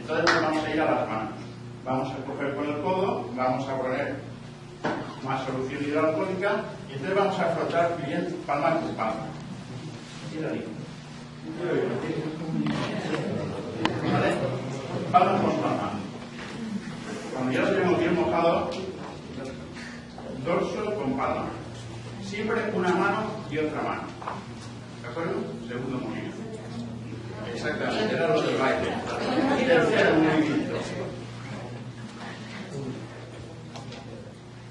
Entonces nos vamos a ir a las manos. Vamos a coger con el codo, vamos a poner más solución hidroalcohólica y entonces vamos a frotar bien palma con palma. ¿Vale? Palma con palma. Cuando ya lo tenemos bien mojado, dorso con palma. Siempre una mano y otra mano. ¿De acuerdo? Segundo movimiento. Exactamente, era lo del baile. Tercer movimiento.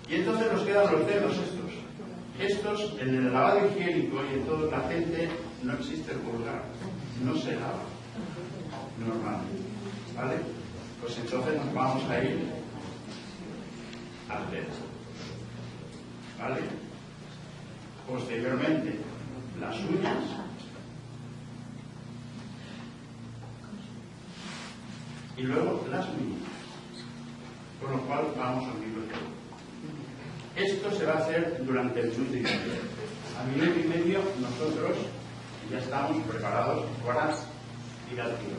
Y entonces nos quedan los dedos estos. Estos, en el lavado higiénico y en todo la gente, no existe el pulgar. No se lava. Normalmente. ¿Vale? Pues entonces nos vamos a ir al dedo. ¿Vale? Posteriormente, las uñas. Y luego las uñas. Con lo cual vamos a unirlo todo. Esto se va a hacer durante el minuto y medio. A minuto y medio nosotros ya estamos preparados para ir al tiro.